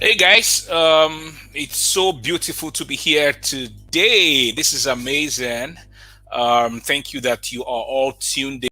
Hey guys, it's so beautiful to be here today. This is amazing. Thank you that you are all tuned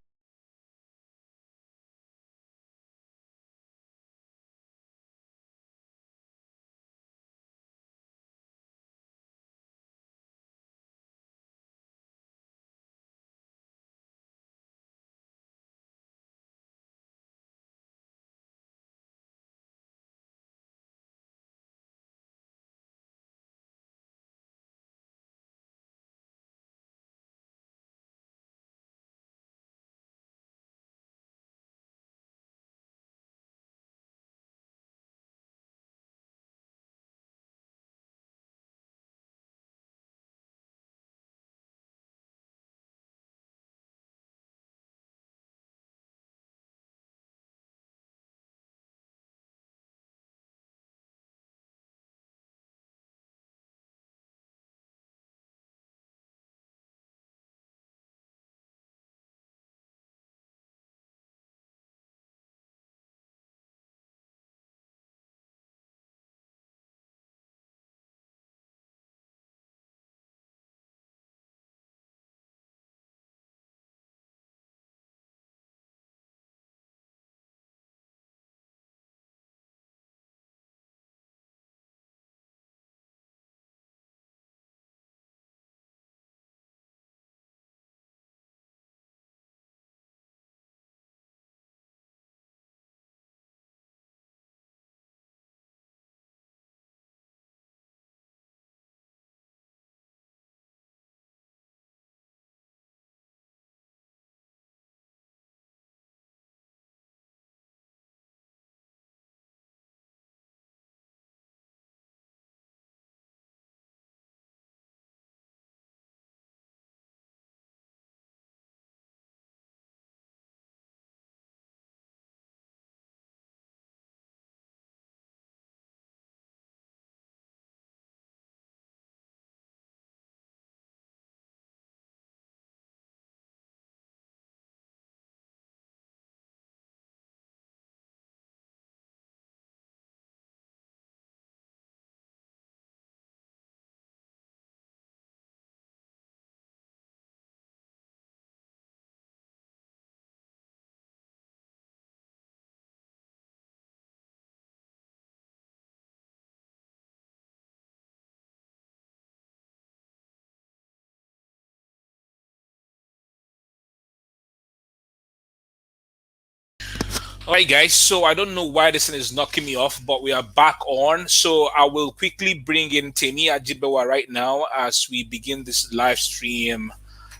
All right, guys. So I don't know why this thing is knocking me off, but we are back on. So I will quickly bring in Temi Ajibewa right now as we begin this live stream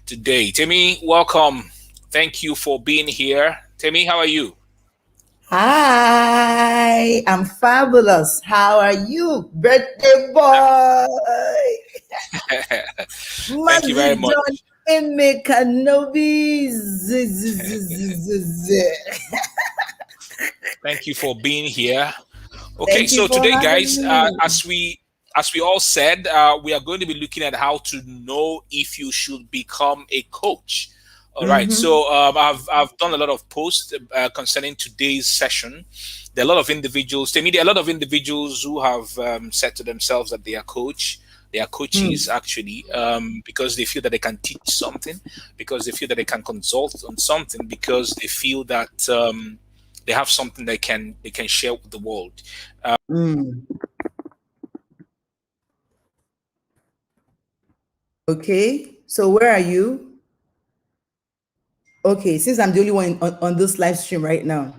today. Temi, welcome. Thank you for being here. Temi, how are you? Hi, I'm fabulous. How are you, birthday boy? Thank you very Mazi much. John Emeka Nobi. Thank you for being here. Okay, Thank you so for today, having guys, me. as we all said, we are going to be looking at how to know if you should become a coach. All right, Mm-hmm. so I've done a lot of posts concerning today's session. There are a lot of individuals. To me, there are a lot of individuals who have said to themselves that they are coach. They are coaches Hmm. actually because they feel that they can teach something, because they feel that they can consult on something, because they feel that they have something they can share with the world. Mm. Okay, so where are you? Okay, since I'm the only one on this live stream right now.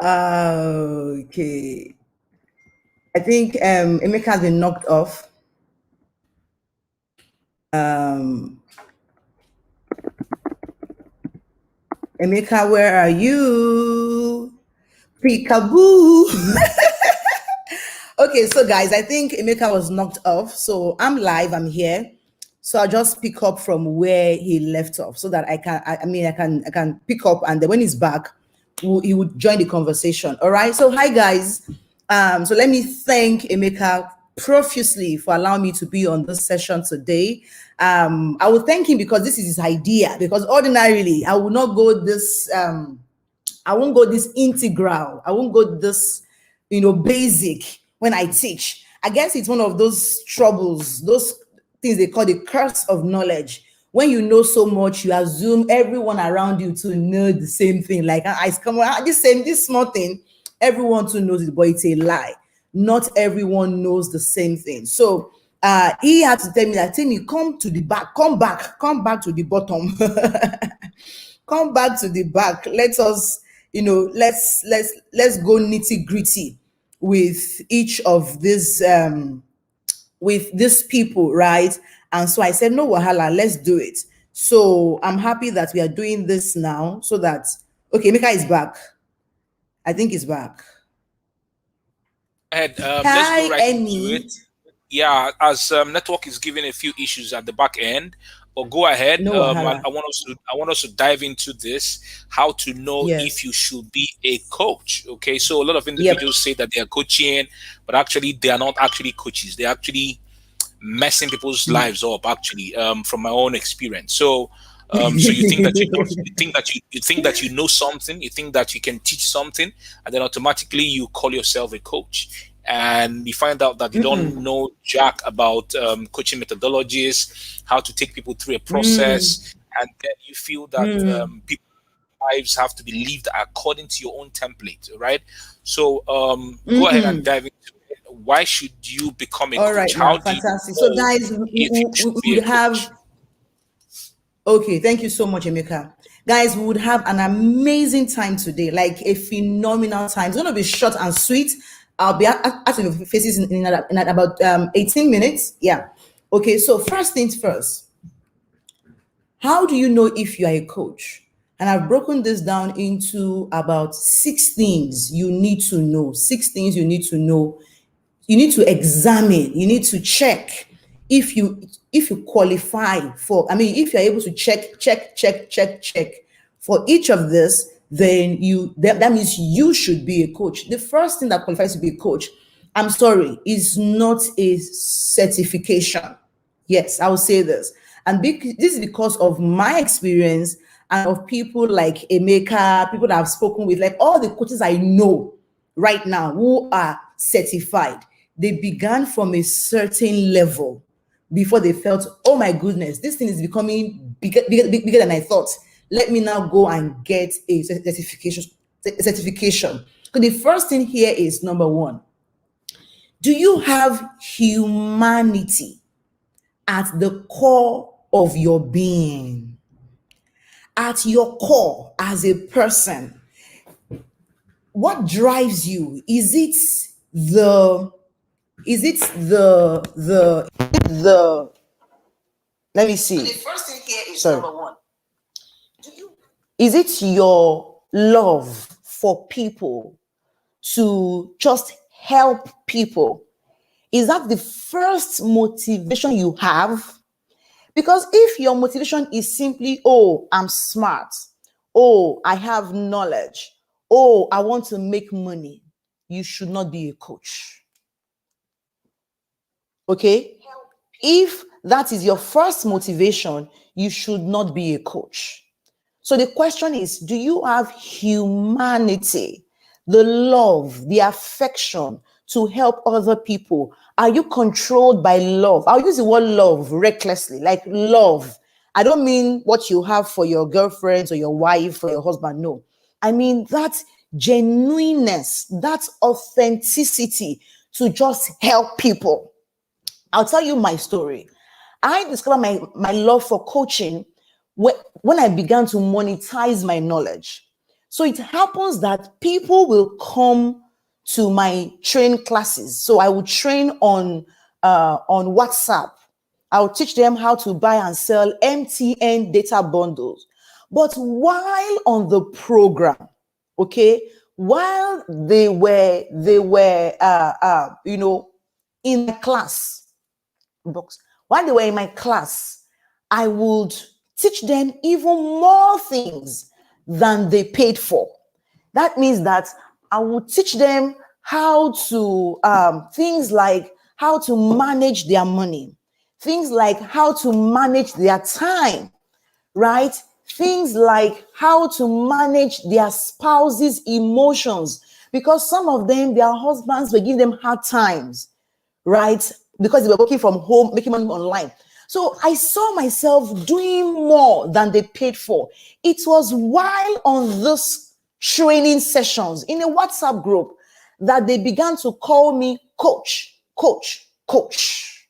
Okay. I think Emeka has been knocked off. Um, Emeka, where are you? Peekaboo. Okay, so guys, I think Emeka was knocked off. So I'm live, I'm here. So I'll just pick up from where he left off so that I can pick up, and then when he's back, he would join the conversation. All right. So hi guys. So let me thank Emeka profusely for allowing me to be on this session today. I will thank him because this is his idea. Because ordinarily I would not go this I won't go this integral. I won't go this, basic when I teach. I guess it's one of those troubles, those things they call the curse of knowledge. When you know so much, you assume everyone around you to know the same thing. Like, I come on, this small thing, everyone to knows it, but it's a lie. Not everyone knows the same thing. So he had to tell me that, Timmy, come to the back, come back to the bottom. Come back to the back. Let us, let's go nitty gritty with each of these with these people, right? And so I said, no wahala, let's do it. So I'm happy that we are doing this now, so that, okay, Mika is back. I think he's back. Ahead. Let's Hi, go right into Annie. it. Yeah, as network is giving a few issues at the back end, but go ahead. No wahala. I want us to dive into this. How to know if Yes. you should be a coach. Okay, so a lot of Yep. individuals say that they are coaching, but actually they are not actually coaches. They're actually messing people's lives up. Actually, from my own experience. So you think that you think that you know something, you think that you can teach something, and then automatically you call yourself a coach, and you find out that you don't know jack about coaching methodologies, how to take people through a process, and then you feel that people's lives have to be lived according to your own template, right? So go ahead and dive into it. Why should you become a All right, coach? How now, do you fantastic. So, know guys, if you should we be a would coach? have. Okay, thank you so much, Emeka. Guys, we would have an amazing time today, like a phenomenal time. It's going to be short and sweet. I'll be asking your faces in about 18 minutes. Yeah. Okay, so first things first, how do you know if you are a coach? And I've broken this down into about 6 things you need to know. 6 things you need to know. You need to examine, you need to check if you qualify for, if you're able to check for each of this, then that means you should be a coach. The first thing that qualifies to be a coach, I'm sorry, is not a certification. Yes, I will say this. And this is because of my experience and of people like Emeka, people that I've spoken with, like all the coaches I know right now who are certified. They began from a certain level before they felt, oh my goodness, this thing is becoming bigger than I thought. Let me now go and get a certification. So the first thing here is number one, do you have humanity at the core of your being? At your core as a person, what drives you? The let me see. The first thing here is number one. Is it your love for people, to just help people? Is that the first motivation you have? Because if your motivation is simply, oh, I'm smart, oh, I have knowledge, oh, I want to make money, you should not be a coach. Okay? If that is your first motivation, you should not be a coach. So the question is, do you have humanity, the love, the affection to help other people? Are you controlled by love? I'll use the word love recklessly, like love. I don't mean what you have for your girlfriends or your wife or your husband. No, I mean that genuineness, that authenticity to just help people. I'll tell you my story. I discovered my love for coaching when I began to monetize my knowledge. So it happens that people will come to my train classes. So I will train on WhatsApp. I will teach them how to buy and sell MTN data bundles. But while on the program, okay, while they were in the class box, while they were in my class, I would teach them even more things than they paid for. That means that I would teach them how to things like how to manage their money, things like how to manage their time, right? things like how to manage their spouse's emotions, because some of them, their husbands were giving them hard times, right? Because they were working from home, making money online. So I saw myself doing more than they paid for. It was while on this training sessions in a WhatsApp group that they began to call me coach, coach, coach,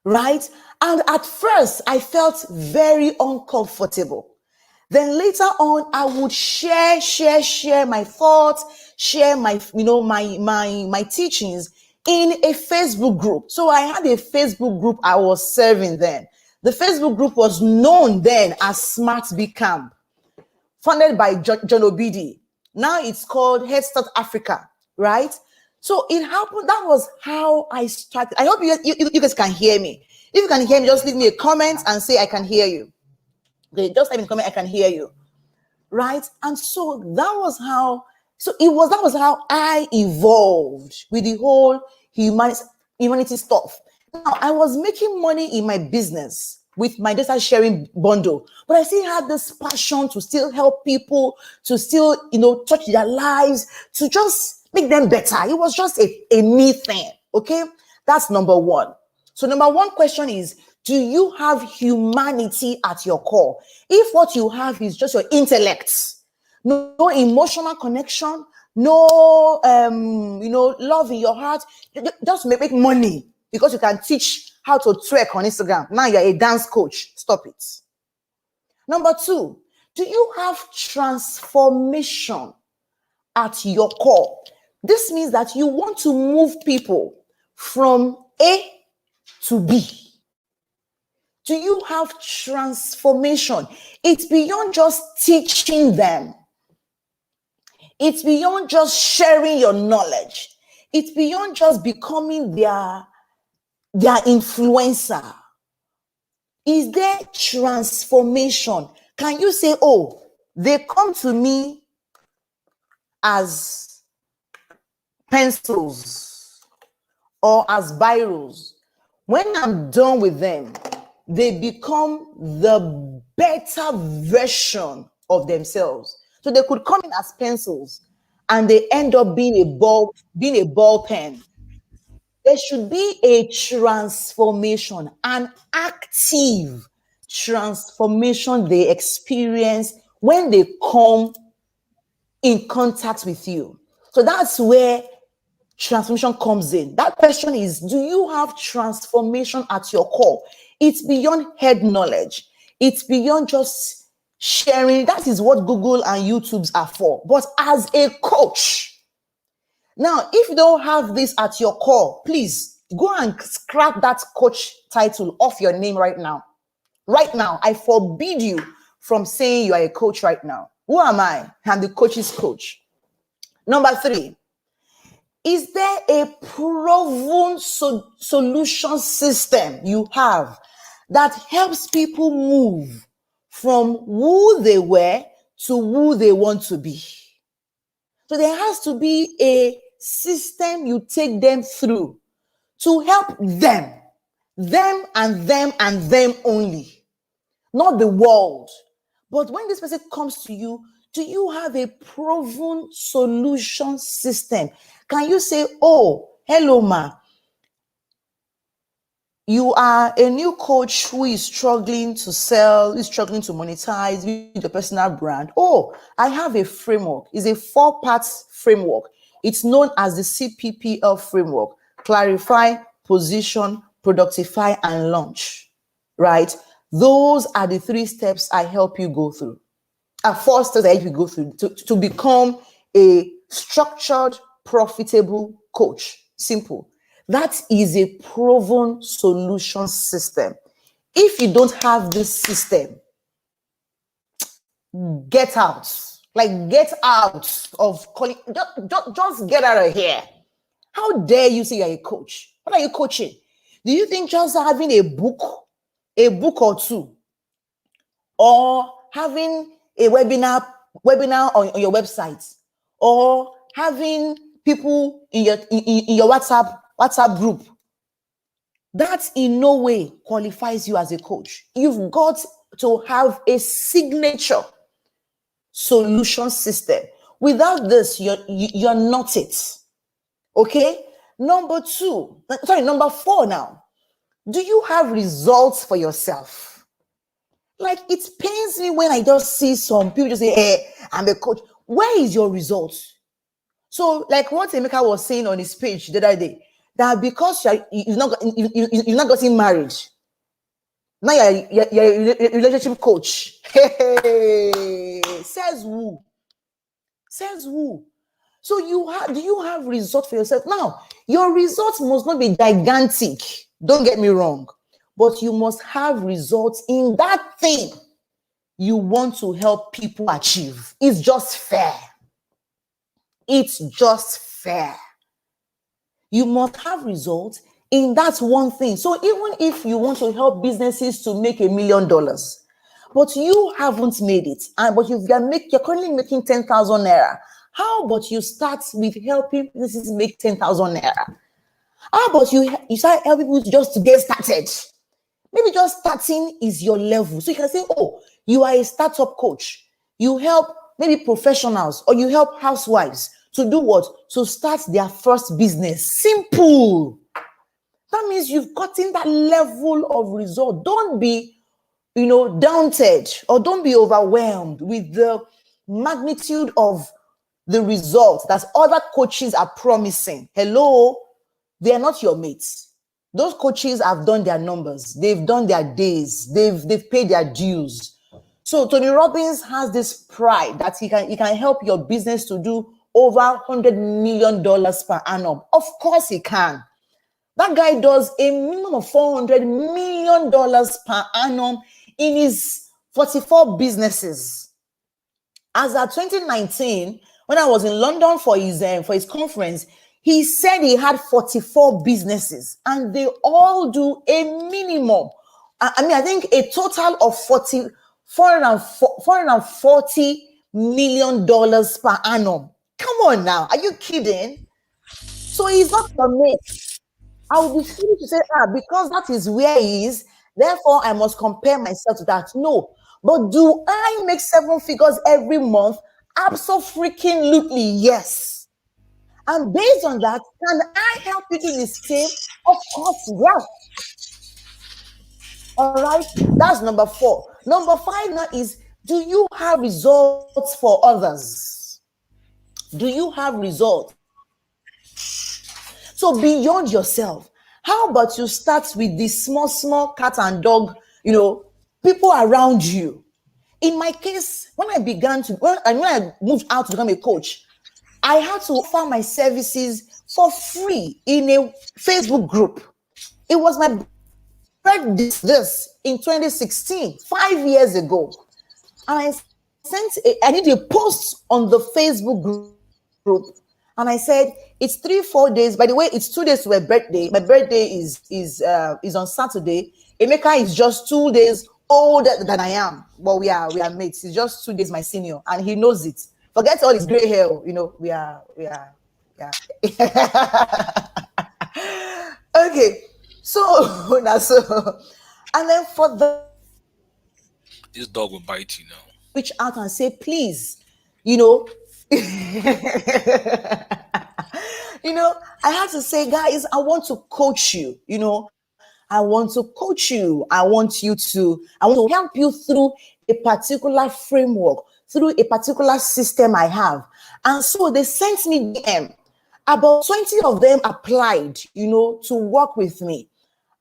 right? And at first, I felt very uncomfortable. Then later on, I would share my thoughts, share my, my teachings in a Facebook group. So I had a Facebook group I was serving then. The Facebook group was known then as Smart Big Camp, funded by John Obidi. Now it's called Head Start Africa, right? So it happened. That was how I started. I hope you guys can hear me. If you can hear me, just leave me a comment and say I can hear you. Okay, just type in comment, I can hear you. Right? And so that was how I evolved with the whole humanity stuff. Now I was making money in my business with my data sharing bundle, but I still had this passion to still help people, to still, touch their lives, to just make them better. It was just a me thing. Okay, that's number one. So number one question is, do you have humanity at your core? If what you have is just your intellect, no emotional connection, no love in your heart, just make money because you can teach how to twerk on Instagram. Now you're a dance coach. Stop it. Number two, do you have transformation at your core? This means that you want to move people from A to B. Do you have transformation? It's beyond just teaching them. It's beyond just sharing your knowledge. It's beyond just becoming their influencer. Is there transformation? Can you say, oh, they come to me as pencils or as biros? When I'm done with them, they become the better version of themselves. So they could come in as pencils and they end up being a ball pen. There should be a transformation, an active transformation they experience when they come in contact with you. So that's where transformation comes in. That question is, do you have transformation at your core? It's beyond head knowledge. It's beyond just sharing. That is what Google and YouTubes are for. But as a coach, now, if you don't have this at your core, please go and scrap that coach title off your name right now. Right now, I forbid you from saying you are a coach right now. Who am I? I'm the coach's coach. Number three, is there a proven solution system you have that helps people move from who they were to who they want to be? So there has to be a system you take them through to help them and them only, not the world. But when this person comes to you, do you have a proven solution system? Can you say, oh, hello, ma, you are a new coach who is struggling to sell, is struggling to monetize with your personal brand. Oh, I have a framework. It's a 4-part framework. It's known as the CPPL framework: clarify, position, productify, and launch. Right? Those are the 3 steps I help you go through. 4 steps I help you go through to become a structured, profitable coach. Simple. That is a proven solution system. If you don't have this system, get out. Like, get out of calling. Just get out of here. How dare you say you're a coach? What are you coaching? Do you think just having a book or 2, or having a webinar on your website, or having people in your WhatsApp group, that in no way qualifies you as a coach? You've got to have a signature solution system. Without this, you're not it. Okay. Number 4 now. Do you have results for yourself? Like, it pains me when I just see some people just say, hey, I'm a coach. Where is your results? So, like what Emeka was saying on his page the other day, that because you've not gotten married, now you're a relationship coach. Hey, says who? Says who? So do you have results for yourself? Now, your results must not be gigantic. Don't get me wrong, but you must have results in that thing you want to help people achieve. It's just fair. It's just fair. You must have results in that one thing. So even if you want to help businesses to make $1 million, but you haven't made it, but you're currently making 10,000 naira, how about you start with helping businesses make 10,000 naira? How about you start helping people just to get started? Maybe just starting is your level. So you can say, oh, you are a startup coach. You help maybe professionals, or you help housewives to do what? To start their first business. Simple. That means you've gotten that level of result. Don't be, daunted, or don't be overwhelmed with the magnitude of the results that other coaches are promising. Hello, they are not your mates. Those coaches have done their numbers. They've done their days. They've paid their dues. So Tony Robbins has this pride that he can help your business to do over $100 million per annum. Of course he can. That guy does a minimum of $400 million per annum in his 44 businesses. As of 2019, when I was in London for his conference, he said he had 44 businesses, and they all do a minimum. I think a total of $440 million per annum. Come on now, are you kidding? So he's not your mate. I would be silly to say, because that is where he is, therefore I must compare myself to that. No. But do I make 7 figures every month? Absolutely, yes. And based on that, can I help you do the same? Of course, yes. All right, that's number 4. Number 5 now is, do you have results for others? Do you have results? So beyond yourself, how about you start with the small cat and dog, people around you? In my case, when I moved out to become a coach, I had to offer my services for free in a Facebook group. It was my birthday in 2016, 5 years ago. And I did a post on the Facebook group, and I said, it's 3-4 days. By the way, it's 2 days to my birthday. My birthday is on Saturday. Emeka is just 2 days older than I am. Well, we are mates. He's just 2 days my senior, and he knows it. Forget all his gray hair. We are. Okay. So and then for this dog will bite you now. Reach out and say, please, I had to say, guys, I want to coach you. I want to coach you. I want to help you through a particular framework, through a particular system I have. And so they sent me DM. About 20 of them applied, to work with me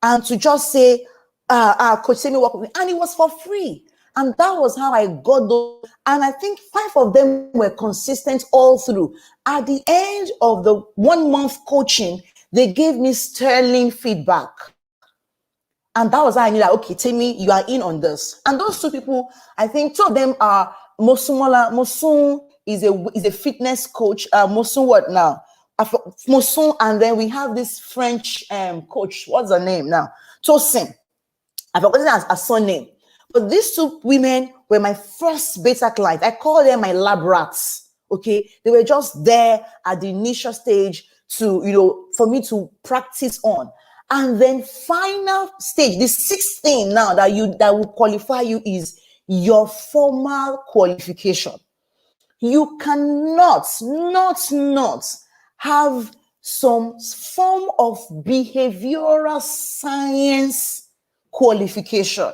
and to just say, Coach Semi, work with me. And it was for free. And that was how I got those. And I think 5 of them were consistent all through. At the end of the 1 month coaching, they gave me sterling feedback. And that was how I knew that, okay, Temi, you are in on this. And those 2 people, I think 2 of them are Mosumola. Mosun is a fitness coach. Mosun what now? Mosun, and then we have this French coach. What's her name now? Tosin. I've forgotten her surname. But these 2 women were my first beta clients. I call them my lab rats. Okay, they were just there at the initial stage to, for me to practice on. And then final stage, the sixth thing now that will qualify you is your formal qualification. You cannot not have some form of behavioral science qualification.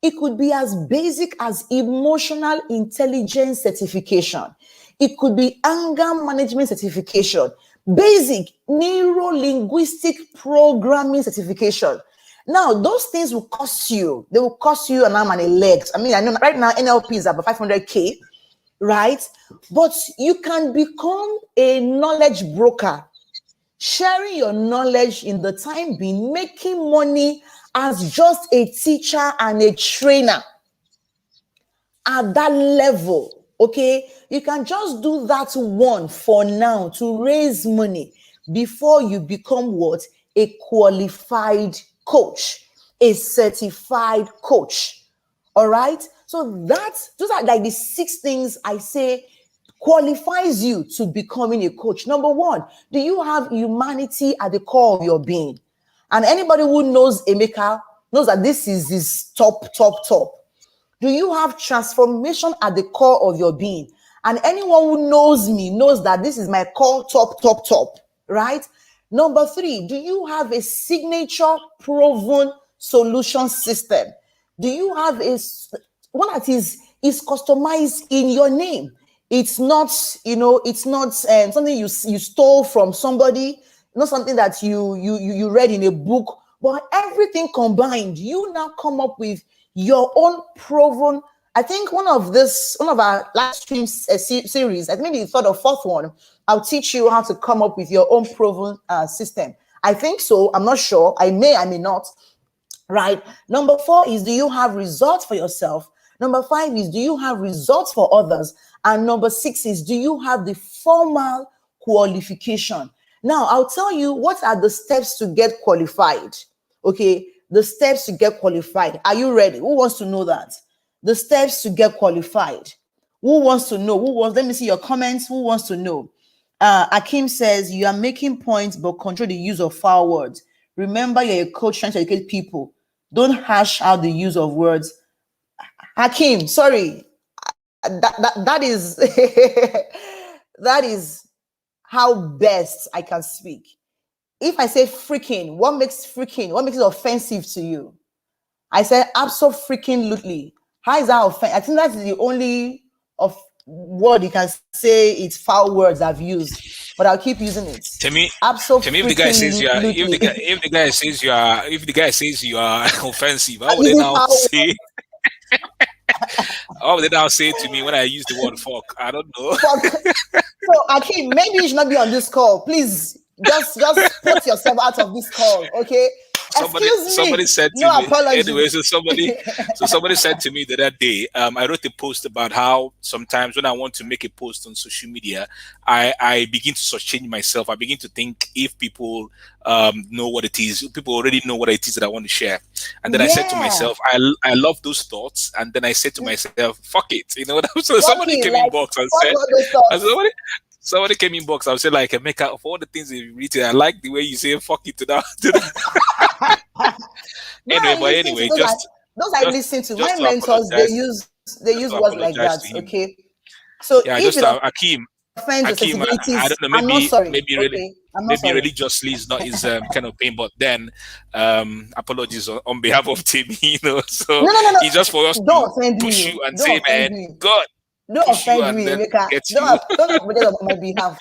It could be as basic as emotional intelligence certification. It could be anger management certification, basic neuro-linguistic programming certification. Now, those things will cost you. They will cost you an arm and a leg. I mean, I know right now NLP is about 500K, right? But you can become a knowledge broker, sharing your knowledge in the time being, making money as just a teacher and a trainer at that level. Okay, you can just do that one for now to raise money before you become what? A qualified coach, a certified coach. All right, so those are like the 6 things I say qualifies you to becoming a coach. Number 1, do you have humanity at the core of your being? And anybody who knows Emeka knows that this is his top. Do you have transformation at the core of your being? And anyone who knows me knows that this is my core top, right? Number 3, do you have a signature proven solution system? Do you have one that is customized in your name? It's not, it's not something you stole from somebody, not something that you read in a book, but everything combined, you now come up with your own proven. I think one of our live stream series, I think maybe the 3rd or 4th one, I'll teach you how to come up with your own proven system. I think so. I'm not sure. I may not. Right. Number 4 is, do you have results for yourself? Number 5 is, do you have results for others? And number 6 is, do you have the formal qualification? Now, I'll tell you what are the steps to get qualified. Okay, the steps to get qualified. Are you ready? Who wants to know that? The steps to get qualified. Who wants to know? Let me see your comments. Who wants to know? Akim says, you are making points, but control the use of foul words. Remember, you're a coach trying to educate people. Don't hash out the use of words. Hakeem, sorry. That is that is how best I can speak. If I say freaking, what makes it offensive to you? I said absolutely. How is that offensive? I think that's the only word you can say it's foul words I've used, but I'll keep using it. To me, if the guy says you are offensive, how would they now say? How would they now say to me when I use the word fuck? I don't know. So Akeem, maybe you should not be on this call. Please, just put yourself out of this call, okay? Somebody said to me. Apologies. Anyway, somebody said to me the other day. I wrote a post about how sometimes when I want to make a post on social media, I begin to search change myself. I begin to think if people know what it is. People already know what it is that I want to share. And then I said to myself, I love those thoughts. And then I said to myself, fuck it. You know what I'm saying? Somebody came in box and said, somebody came in box. I was saying, like, Emeka, of all the things you've written, I like the way you say fuck it to that. Anyway, those I listen to. My mentors, they use words like that. Okay. So yeah, if Akeem, I don't know. Maybe religiously is not his kind of pain, but then apologies on behalf of Timmy. So no. It's just for us to push you and say, man, God. Don't offend me, Emeka. Don't apologize on my behalf.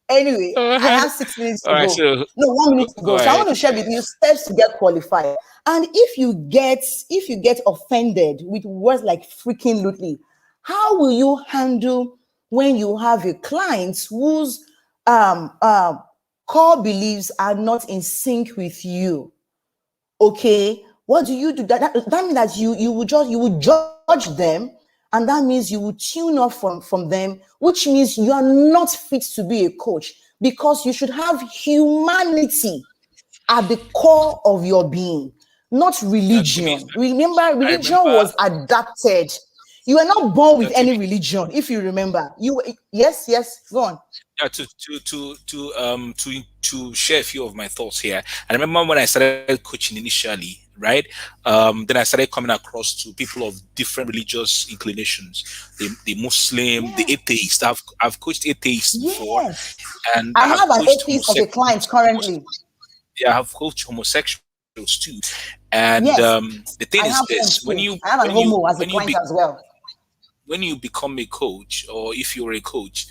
Anyway, I have 6 minutes to go. 1 minute to go. So I want to share with you steps to get qualified. And if you get offended with words like freaking lootly, how will you handle when you have a client whose core beliefs are not in sync with you? Okay, what do you do? That means that you will judge them. And that means you will tune off from them, which means you are not fit to be a coach, because you should have humanity at the core of your being, not religion. Remember, religion was adapted. You were not born with Yeah, any Timmy. religion, if you remember. Yes, go on. Yeah, to share a few of my thoughts here. I remember when I started coaching initially, right? Then I started coming across to people of different religious inclinations, the Muslim, the Yeah. atheist. I've coached atheists before, Yes. and I I have have an coached atheist as a client currently. yeah, I have coached homosexuals too. And Yes. the thing is I have this: one too. I have an homo as a client as well. when you become a coach, or if you're a coach,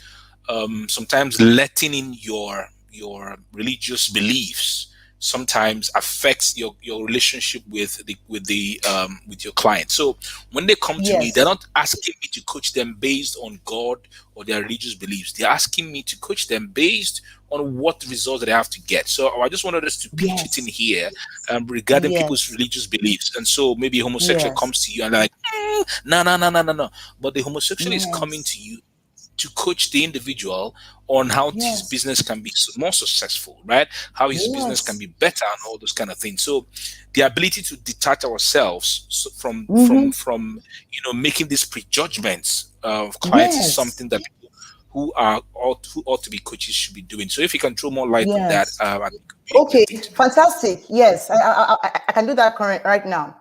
sometimes letting in your religious beliefs sometimes affects your relationship with your client. So when they come to me, they're Yes. not asking me to coach them based on God or their religious beliefs. They're asking me to coach them based on what results that they have to get. So I just wanted us to pitch it in Yes. here, regarding people's Yes. religious beliefs. And so maybe a homosexual Yes. comes to you and like, no, no, no, no, no, no. But the homosexual is coming to Yes. you to coach the individual on how his Yes. business can be more successful, right? How his business can Yes. be better and all those kind of things. So the ability to detach ourselves from Mm-hmm. making these prejudgments of clients is Yes. something that people who ought to be coaches should be doing. So if you can throw more light on that, Yes. I think it would be a Okay. great thing to do. Fantastic. Yes. I can do that current right now.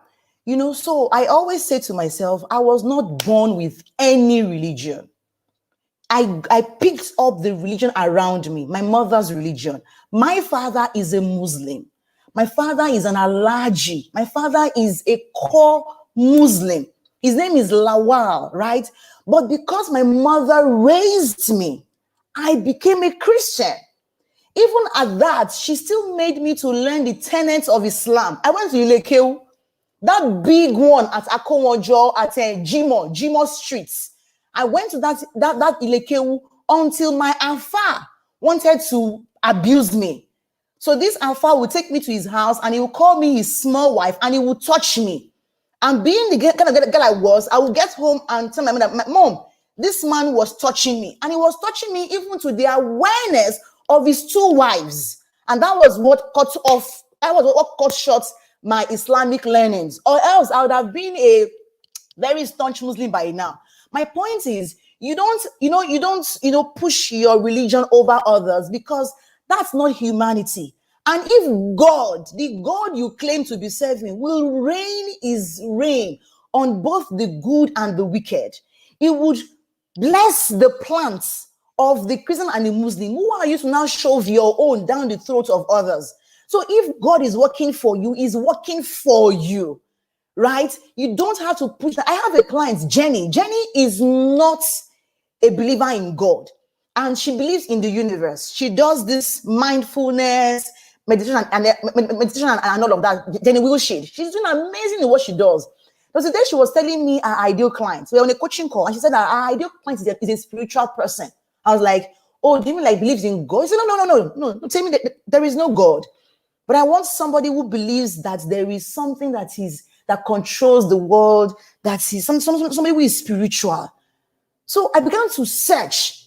So I always say to myself, I was not born with any religion. I picked up the religion around me, my mother's religion. My father is a Muslim. My father is an Alaji. My father is a core Muslim. His name is Lawal, right? But because my mother raised me, I became a Christian. Even at that, she still made me to learn the tenets of Islam. I went to Ilekeu, that big one at Akonwojo at Jimo Streets. I went to that Ilekeu until my Alpha wanted to abuse me. So this Alpha would take me to his house and he would call me his small wife and he would touch me. And being the kind of girl I was, I would get home and tell my mother, Mom, this man was touching me. And he was touching me even to the awareness of his two wives. And that was what cut short my Islamic learnings. Or else I would have been a very staunch Muslim by now. My point is, you don't push your religion over others, because that's not humanity. And if God, the God you claim to be serving, will rain his rain on both the good and the wicked, he would bless the plants of the Christian and the Muslim. Who are you to now shove your own down the throat of others? So if God is working for you, he's working for you, right? You don't have to push that. I have a client, Jenny. Jenny is not a believer in God, and she believes in the universe. She does this mindfulness, meditation and all of that. Jenny Wilshire. She's doing amazing in what she does. But today she was telling me our ideal client. We were on a coaching call, and she said that our ideal client is a spiritual person. I was like, oh, do you mean like believes in God? She said, no. Tell me that there is no God. But I want somebody who believes that there is something that controls the world, that is somebody who is spiritual. So I began to search.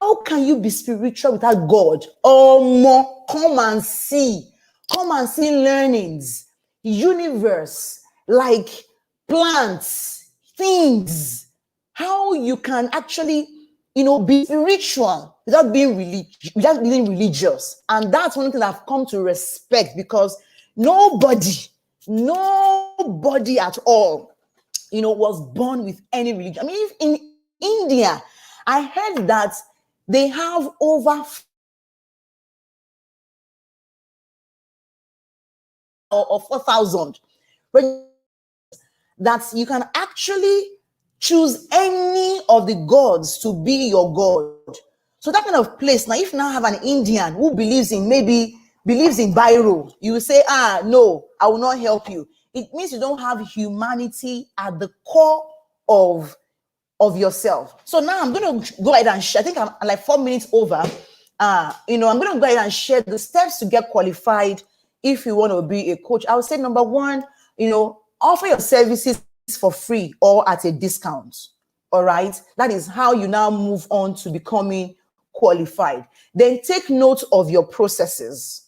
How can you be spiritual without God? Oh, more, come and see. Come and see learnings, universe, like plants, things. How you can actually, be spiritual without being religious. And that's one thing I've come to respect, because nobody at all, was born with any religion. I mean, if in India, I heard that they have over or 4,000 that you can actually choose any of the gods to be your god. So that kind of place. Now, if you now have an Indian who believes in Biro, you will say, no, I will not help you. It means you don't have humanity at the core of yourself. So now I'm going to go ahead and share. I think I'm like 4 minutes over. I'm going to go ahead and share the steps to get qualified if you want to be a coach. I would say number one, offer your services for free or at a discount. All right. That is how you now move on to becoming qualified. Then take note of your processes.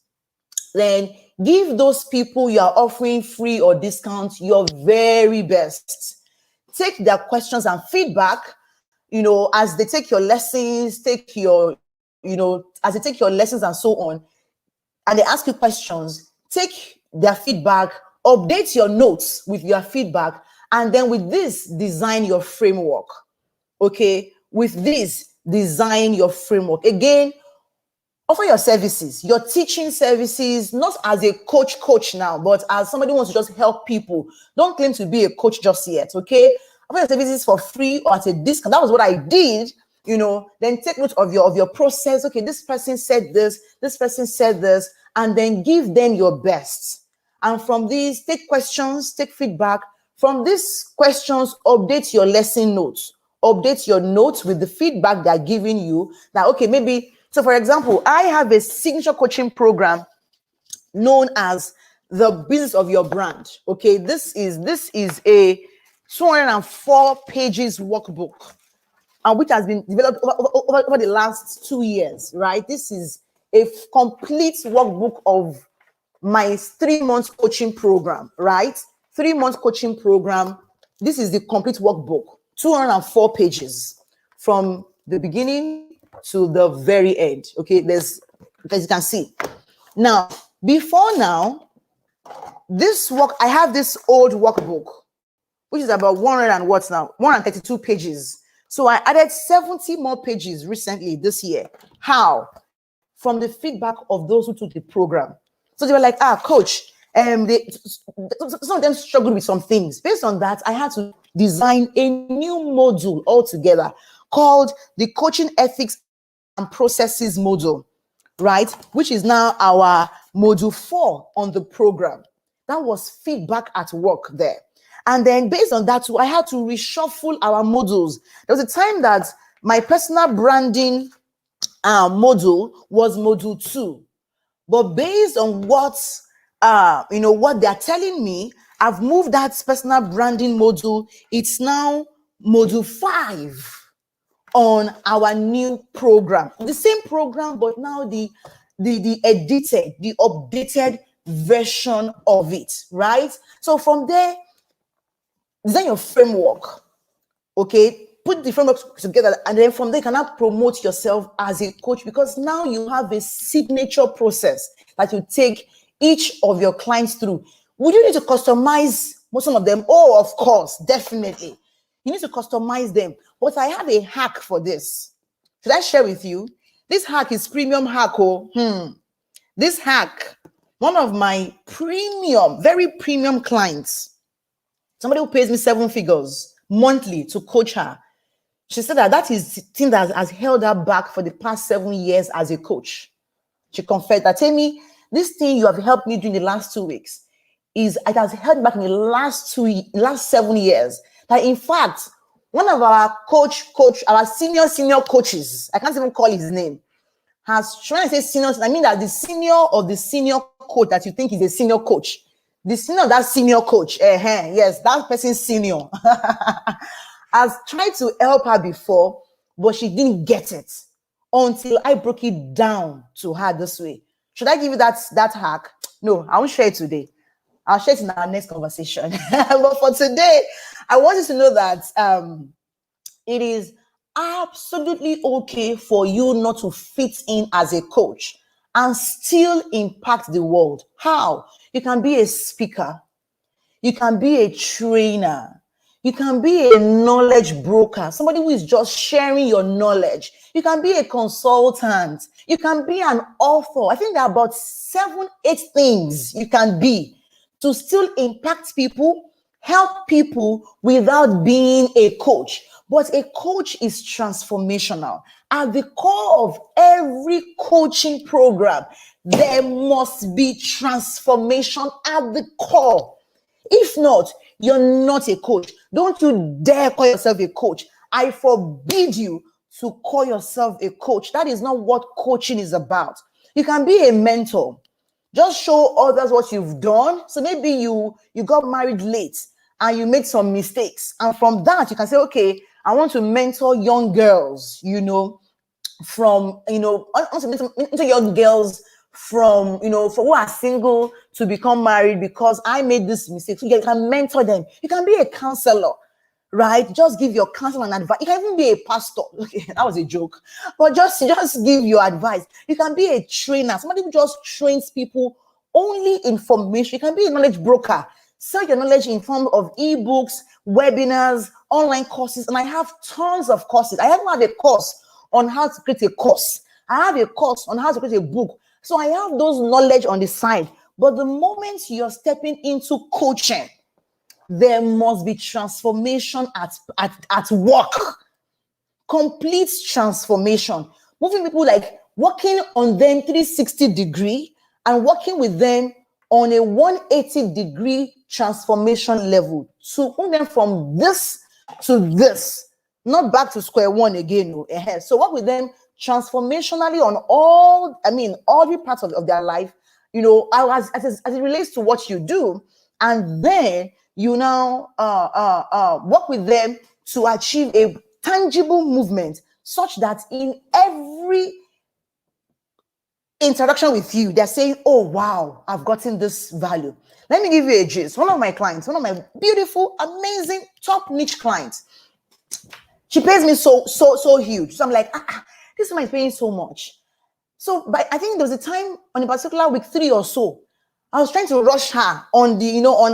Then give those people you are offering free or discount your very best. take their questions and feedback, as they take your lessons, as they take your lessons and so on, and they ask you questions, take their feedback, update your notes with your feedback, and then with this, design your framework. Okay, with this, design your framework. Again, offer your services, your teaching services, not as a coach now, but as somebody who wants to just help people. Don't claim to be a coach just yet, okay? Offer your services for free or at a discount. That was what I did, then take note of your process. Okay, this person said this person said this, and then give them your best. And from these, take questions, take feedback. From these questions, update your lesson notes. Update your notes with the feedback they're giving you. That, okay, maybe, so for example, I have a signature coaching program known as the Business of Your Brand. Okay, this is a 204 pages workbook, and which has been developed over the last 2 years, right? This is a complete workbook of my 3 months coaching program, right? 3 months coaching program. This is the complete workbook, 204 pages from the beginning to the very end. Okay, as you can see. Now, I have this old workbook, which is about 132 pages. So I added 70 more pages recently this year. How? From the feedback of those who took the program. So they were like, coach, some of them struggled with some things. Based on that, I had to design a new module altogether called the Coaching Ethics and Processes module, right? Which is now our module 4 on the program. That was feedback at work there. And then based on that, I had to reshuffle our modules. There was a time that my personal branding module was module 2. But based on what they're telling me, I've moved that personal branding module. It's now module 5 on our new program. The same program, but now the edited, the updated version of it, right? So from there, design your framework, okay? Put the framework together, and then from there, you cannot promote yourself as a coach, because now you have a signature process that you take each of your clients through. Would you need to customize some of them? Oh, of course, definitely. You need to customize them. But I have a hack for this. Should I share with you? This hack is premium hack. This hack, one of my very premium clients, somebody who pays me 7 figures monthly to coach her, she said that is the thing that has held her back for the past 7 years as a coach. She confessed that, tell me, this thing you have helped me do in the last 2 weeks it has held me back in the last 7 years. That in fact, one of our our senior coaches, I can't even call his name, has tried to say senior. I mean that the senior of the senior coach that you think is a senior coach, the senior of that senior coach, yes, that person's senior, has tried to help her before, but she didn't get it until I broke it down to her this way. Should I give you that hack? No, I won't share it today. I'll share it in our next conversation. But for today, I want you to know that it is absolutely okay for you not to fit in as a coach and still impact the world. How? You can be a speaker. You can be a trainer. You can be a knowledge broker, somebody who is just sharing your knowledge. You can be a consultant. You can be an author. I think there are about 7, 8 things you can be to still impact people, help people without being a coach. But a coach is transformational. At the core of every coaching program, there must be transformation at the core. If not, you're not a coach. Don't you dare call yourself a coach. I forbid you to call yourself a coach. That is not what coaching is about. You can be a mentor. Just show others what you've done. So maybe you got married late and you made some mistakes. And from that, you can say, okay, I want to mentor young girls, I want to mentor young girls from who are single to become married because I made this mistake. So you can mentor them. You can be a counselor. right? Just give your counsel and advice. You can even be a pastor. Okay, that was a joke, but just give your advice. You can be a trainer, somebody who just trains people only information. You can be a knowledge broker. Sell your knowledge in form of ebooks, webinars, online courses, and I have tons of courses. I even have a course on how to create a course. I have a course on how to create a book. So I have those knowledge on the side. But the moment you're stepping into coaching, there must be transformation at work. Complete transformation. Moving people, like working on them 360 degree and working with them on a 180 degree transformation level to move them from this to this, not back to square one again. So work with them transformationally on all parts of their life, as it relates to what you do. And then you now work with them to achieve a tangible movement such that in every interaction with you, they're saying, oh, wow, I've gotten this value. Let me give you a gist. One of my clients, one of my beautiful, amazing, top niche clients, she pays me so huge. So I'm like, this woman is paying so much. So, but I think there was a time on a particular week 3 or so, I was trying to rush her on the, on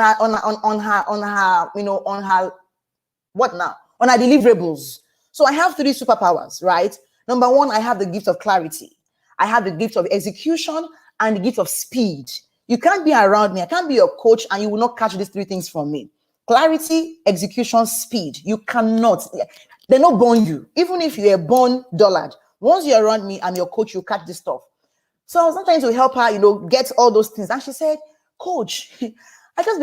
her deliverables. So I have 3 superpowers, right? Number 1, I have the gift of clarity. I have the gift of execution and the gift of speed. You can't be around me. I can't be your coach and you will not catch these 3 things from me. Clarity, execution, speed. You cannot. They're not born you. Even if you're born dullard, once you're around me, I'm your coach, you catch this stuff. So I was not trying to help her, get all those things. And she said, Coach, I just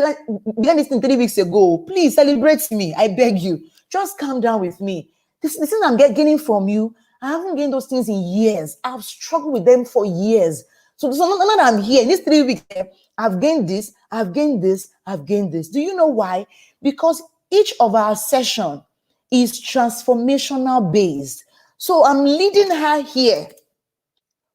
began this thing 3 weeks ago. Please celebrate me. I beg you. Just calm down with me. This thing I'm getting from you, I haven't gained those things in years. I've struggled with them for years. So now that I'm here, in these 3 weeks, I've gained this, I've gained this, I've gained this. Do you know why? Because each of our session is transformational based. So I'm leading her here,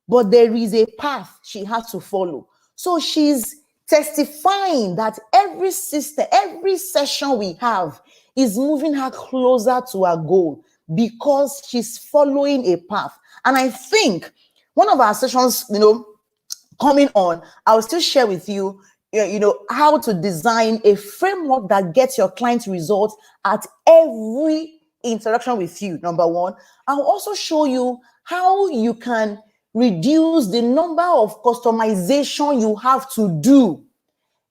but there is a path she has to follow. So she's testifying that every session we have is moving her closer to her goal because she's following a path. And I think one of our sessions, coming on, I'll still share with you, how to design a framework that gets your client results at every interaction with you. Number 1, I'll also show you how you can reduce the number of customization you have to do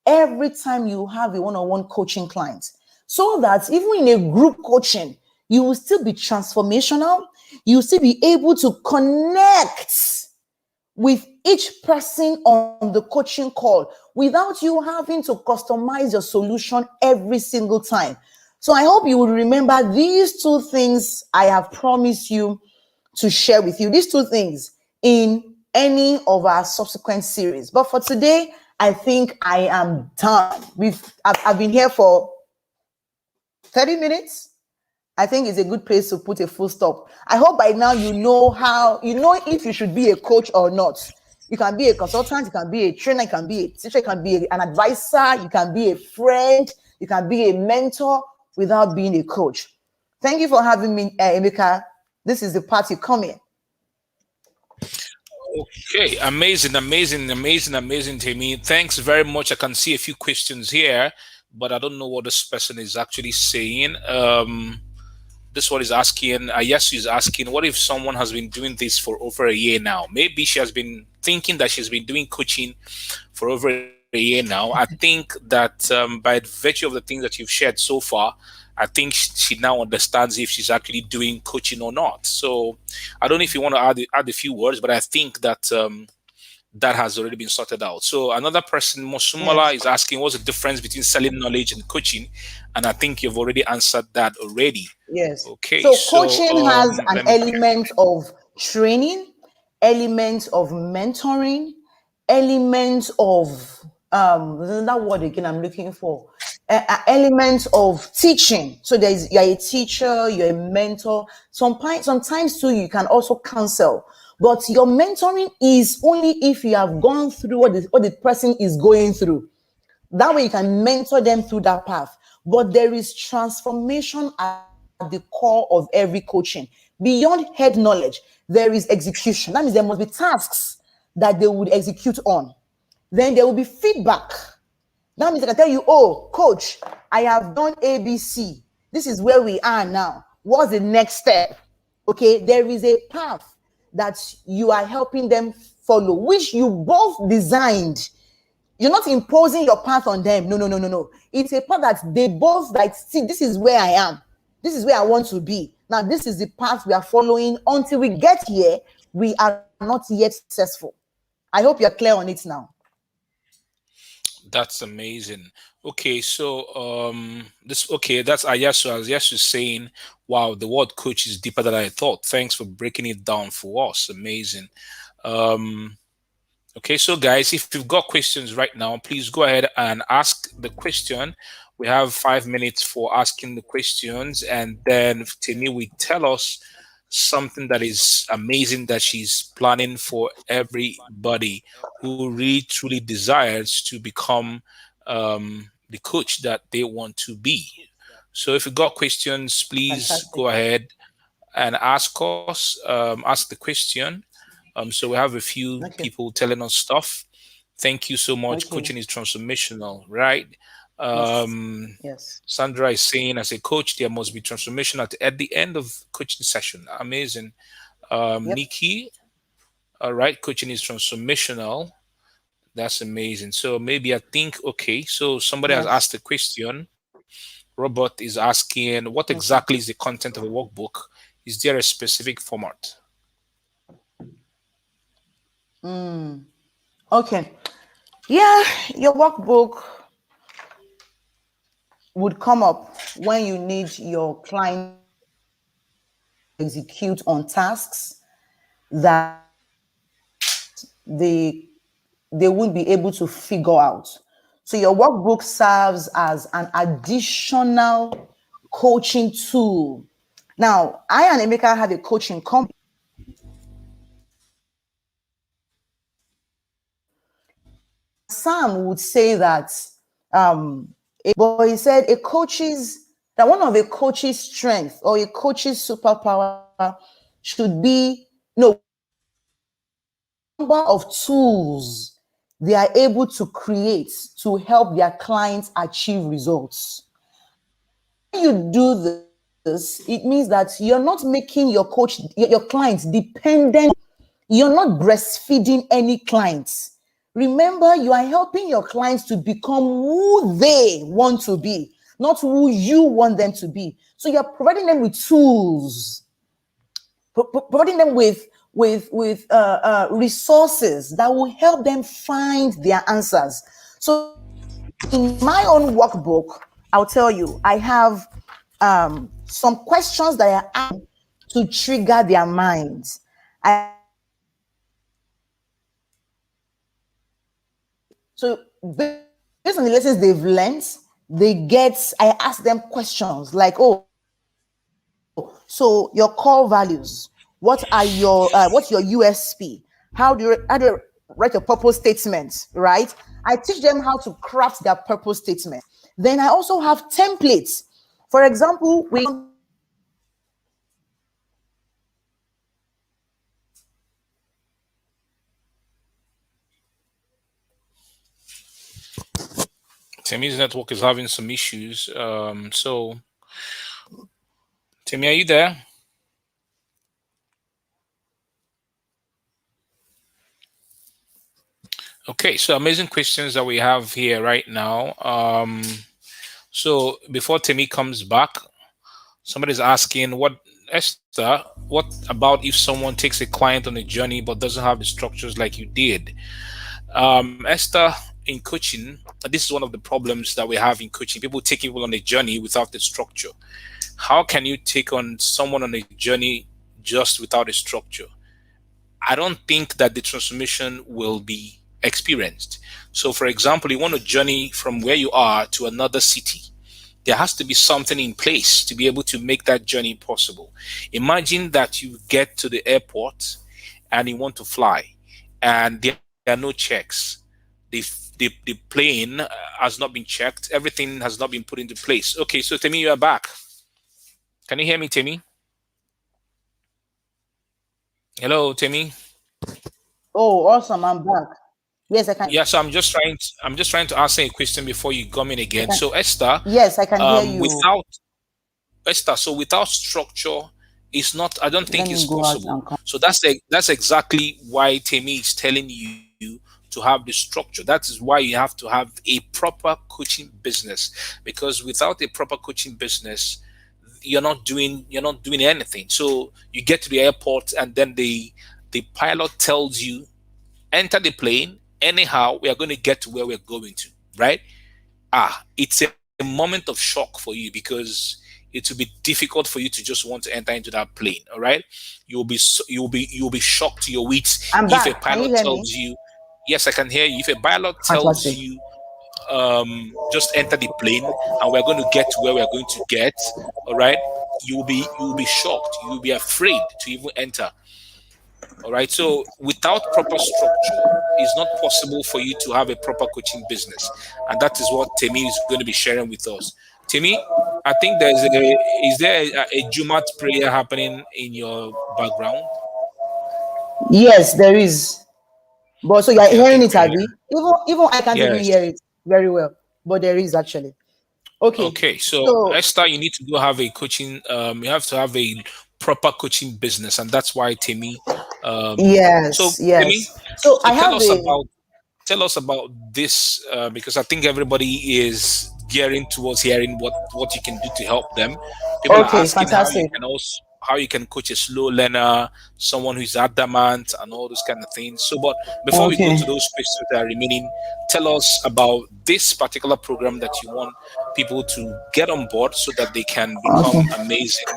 every time you have a one-on-one coaching client, so that even in a group coaching, you will still be transformational. You will still be able to connect with each person on the coaching call without you having to customize your solution every single time. So I hope you will remember these 2 things I have promised you to share with you, these 2 things in any of our subsequent series. But for today, I think I am done. I've been here for 30 minutes. I think it's a good place to put a full stop. I hope by now you know if you should be a coach or not. You can be a consultant, you can be a trainer, you can be a teacher, you can be an advisor, you can be a friend, you can be a mentor without being a coach. Thank you for having me, Emeka. This is the part you come in. Okay, amazing, Temi. Thanks very much. I can see a few questions here, but I don't know what this person is actually saying. This one is asking, yes, she's asking, what if someone has been doing this for over a year now? Maybe she has been thinking that she's been doing coaching for over a year now. I think that by virtue of the things that you've shared so far, I think she now understands if she's actually doing coaching or not. So I don't know if you want to add a few words, but I think that that has already been sorted out. So another person, Mosumala, is asking, what's the difference between selling knowledge and coaching? And I think you've already answered that already. Yes. Okay. So coaching has an element of training, element of mentoring, element of that word again I'm looking for. Element of teaching. So you're a teacher, you're a mentor. Sometimes too, you can also counsel. But your mentoring is only if you have gone through what the person is going through. That way you can mentor them through that path. but there is transformation at the core of every coaching. Beyond head knowledge, there is execution. That means there must be tasks that they would execute on. Then there will be feedback. That means I can tell you, oh, coach, I have done ABC. This is where we are now. What's the next step? Okay, there is a path that you are helping them follow, which you both designed. You're not imposing your path on them. No, no, no, no, no. It's a path that they both like, see, this is where I am. This is where I want to be. Now, this is the path we are following. Until we get here, we are not yet successful. I hope you're clear on it now. That's amazing. Okay, so this okay, that's Ayasu. Ayasu saying, "Wow, the word coach is deeper than I thought. Thanks for breaking it down for us. Amazing." Um, okay, so guys, if you've got questions right now, please go ahead and ask the question. We have 5 minutes for asking the questions, and then Timmy will tell us something that is amazing that she's planning for everybody who really truly desires to become the coach that they want to be. So if you got questions, please Fantastic. go ahead and ask us, ask the question. So we have a few Okay. people telling us stuff. Thank you so much. Okay. Coaching is transformational, right? Yes. Um, Yes. Sandra is saying, as a coach, there must be transformation at the end of coaching session. Amazing. Yep. Nikki, all right, coaching is transformational. That's amazing. So maybe I think, okay, so somebody has Yes. asked a question. Robert is asking, what Okay. exactly is the content of a workbook? Is there a specific format? Okay. Yeah, your workbook would come up when you need your client execute on tasks that they they won't be able to figure out. So your workbook serves as an additional coaching tool. Now, I and Emeka have a coaching company. Sam would say that, but he said that one of a coach's strength or a coach's superpower should be number of tools they are able to create to help their clients achieve results. When you do this, it means that you're not making your clients dependent. You're not breastfeeding any clients. Remember, you are helping your clients to become who they want to be, not who you want them to be. So you're providing them with tools, providing them with resources that will help them find their answers. So in my own workbook, I'll tell you, I have some questions that are asked to trigger their minds. So based on the lessons they've learned, I ask them questions like, oh, so your core values, what's your USP? How do you write your purpose statements, right? I teach them how to craft their purpose statement. Then I also have templates. For example, we Timmy's network is having some issues. So Timmy, are you there? Okay, so amazing questions that we have here right now. So before Timmy comes back, somebody's asking, what Esther, what about if someone takes a client on a journey but doesn't have the structures like you did? Esther, in coaching, this is one of the problems that we have in coaching. People take people on a journey without the structure. How can you take on someone on a journey just without a structure? I don't think that the transformation will be experienced. So, for example, you want to journey from where you are to another city. There has to be something in place to be able to make that journey possible. Imagine that you get to the airport and you want to fly, and there are no checks. the plane has not been checked. Everything has not been put into place. Okay, so Temi, you are back. Can you hear me, Temi? Hello, Temi. Oh, awesome! I'm back. Yes, I can. Yeah, so I'm just trying to answer a question before you come in I again. can. So Esther, Yes, I can hear you. without so without structure, it's not. I don't Let think me it's go out possible. and come. So that's exactly why Temi is telling you to have the structure. That is why you have to have a proper coaching business, because without a proper coaching business, you're not doing anything. So you get to the airport, and then the pilot tells you, enter the plane anyhow. We are going to get to where we're going to, right? It's a moment of shock for you, because it will be difficult for you to just want to enter into that plane. All right, you'll be shocked to your wits I'm if a back. Can pilot you hear tells me? you, yes, I can hear you. If a pilot tells Fantastic. you, just enter the plane and we're going to get to where we're going to get, all right, you'll be shocked, you'll be afraid to even enter. All right. So without proper structure, it's not possible for you to have a proper coaching business. And that is what Temi is going to be sharing with us. Temi, I think is there a Jumat prayer happening in your background? Yes, there is. But so you're Okay, I hearing think it, Abby? Even I can't even yes. hear it very well. But there is actually. Okay. Okay, so So Esther, you need to go have a coaching. You have to have a proper coaching business, and that's why Temi. So yes, Temi, yes. So so I have a tell us about this, because I think everybody is gearing towards hearing what you can do to help them. People are okay, asking fantastic. how you can coach a slow learner, someone who's adamant, and all those kind of things. So, but before we go Okay. to those questions that are remaining, tell us about this particular program that you want people to get on board so that they can Okay. become amazing.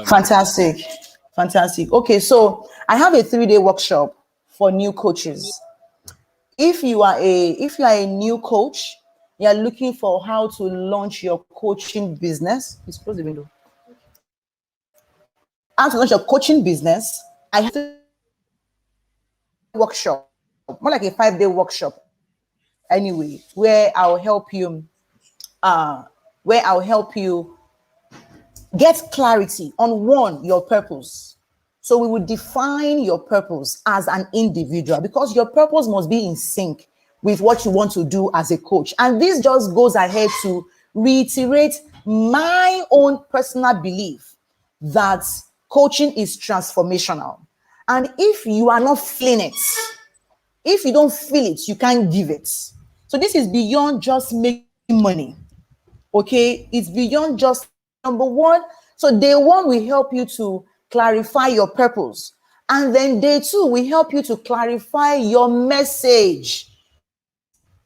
Fantastic. Fantastic. Okay, so I have a 3-day workshop for new coaches. If you are a new coach, you are looking for how to launch your coaching business. Please close the window. How to launch your coaching business. I have a workshop, more like a 5-day workshop anyway, uh where I'll help you get clarity on one, your purpose. So we will define your purpose as an individual, because your purpose must be in sync with what you want to do as a coach. And this just goes ahead to reiterate my own personal belief that coaching is transformational. And if you are not feeling it, if you don't feel it, you can't give it. So this is beyond just making money. Okay, it's beyond just number one. So day one will help you to clarify your purpose, and then day two will help you to clarify your message,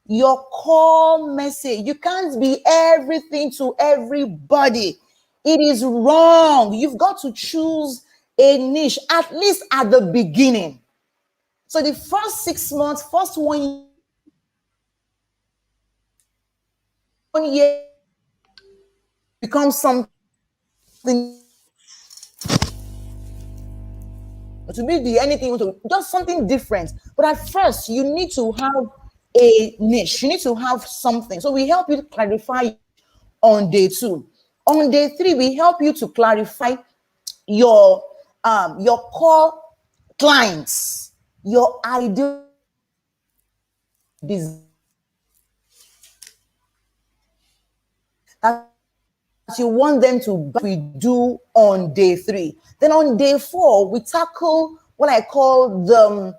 your core message. You can't be everything to everybody. It is wrong. You've got to choose a niche, at least at the beginning. So the first 6 months, first 1 year becomes something to be the anything you want to, just something different. But at first, you need to have a niche. You need to have something. So we help you clarify on day two. On day three, we help you to clarify your core clients, your ideal business that you want them to buy. We do on day three. Then on day four, we tackle what I call the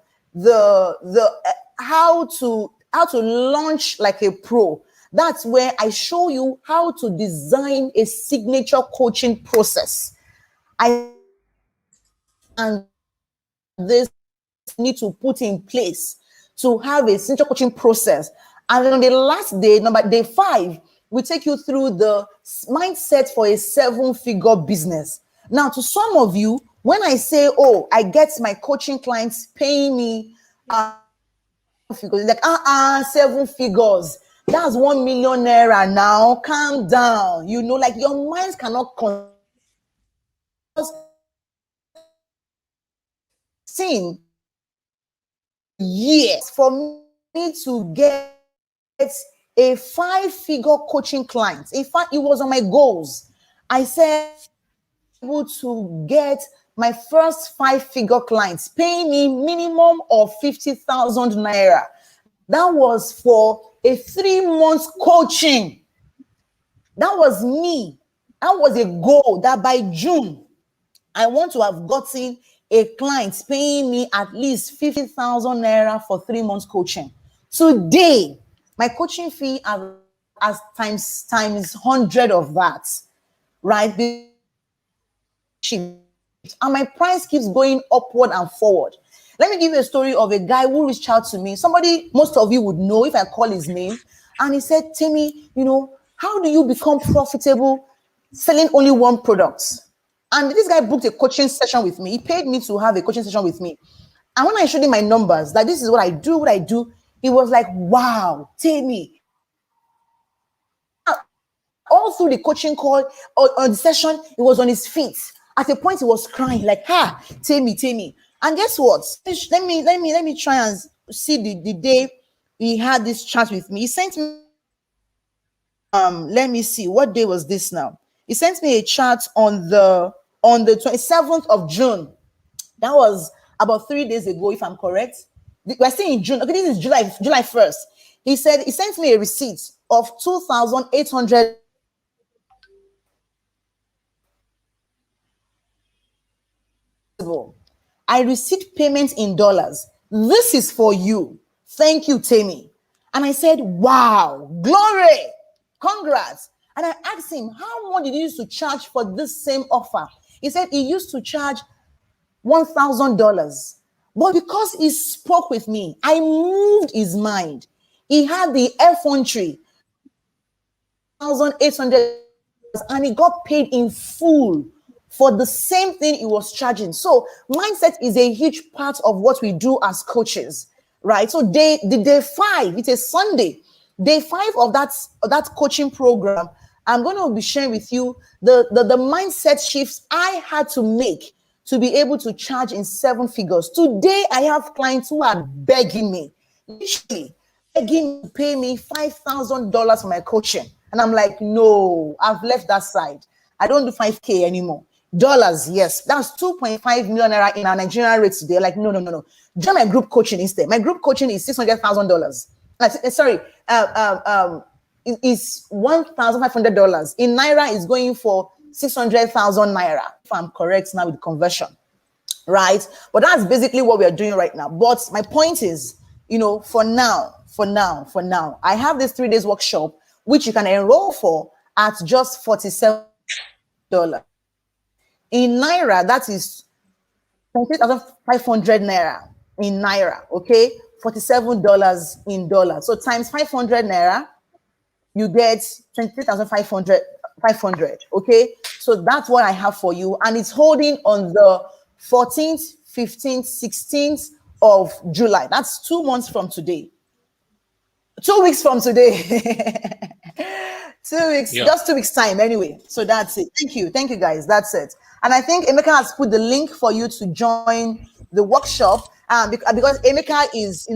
how to launch like a pro. That's where I show you how to design a signature coaching process. I and this need to put in place to have a signature coaching process. And then on the last day, day 5, we take you through the mindset for a 7-figure business. Now, to some of you, when I say, "Oh, I get my coaching clients paying me figures," like 7 figures. That's 1 million naira now. Calm down. Like your minds cannot sing years for need to get a 5-figure coaching client. In fact, it was on my goals. I said able to get my first 5-figure clients paying me minimum of 50,000 naira. That was for a 3-month coaching. That was me. That was a goal that by June, I want to have gotten a client paying me at least 50,000 naira for 3 months coaching. Today, my coaching fee as times 100 of that, right? And my price keeps going upward and forward. Let me give you a story of a guy who reached out to me. Somebody most of you would know if I call his name. And he said, Timmy, how do you become profitable selling only one product? And this guy booked a coaching session with me. He paid me to have a coaching session with me. And when I showed him my numbers, that this is what I do, he was like, wow, Timmy. All through the coaching call or the session, he was on his feet. At a point, he was crying, like, Timmy. And guess what? Let me try and see the day he had this chat with me. He sent me, let me see, what day was this now? He sent me a chat on the 27th of June. That was about 3 days ago, if I'm correct. We're still in June. Okay, this is July 1st. He said he sent me a receipt of 2,800. I received payment in dollars. This is for you. Thank you, Timmy. And I said, wow, glory, congrats. And I asked him, how much did he used to charge for this same offer? He said he used to charge $1,000. But because he spoke with me, I moved his mind. He had the effrontery, 1,800, and he got paid in full for the same thing he was charging. So mindset is a huge part of what we do as coaches, right? So day 5, it's a Sunday, day 5 of that coaching program. I'm going to be sharing with you the mindset shifts I had to make to be able to charge in 7 figures. Today, I have clients who are begging me, literally begging to pay me $5,000 for my coaching. And I'm like, no, I've left that side. I don't do 5K anymore. Dollars, yes. That's 2.5 million naira in our Nigerian rates today. Like, no. Join my group coaching instead. My group coaching is $600,000. Sorry, is $1,500. In naira, is going for 600,000 naira. If I'm correct now with the conversion, right? But that's basically what we are doing right now. But my point is, for now, I have this 3 days workshop, which you can enroll for at just $47. In naira, that is 28,500 naira in naira, okay? $47 in dollars. So times 500 naira, you get 23,500, okay? So that's what I have for you. And it's holding on the 14th, 15th, 16th of July. That's 2 months from today. 2 weeks from today. 2 weeks, just 2 weeks time anyway. So that's it. Thank you guys. That's it. And I think Emeka has put the link for you to join the workshop because Emeka is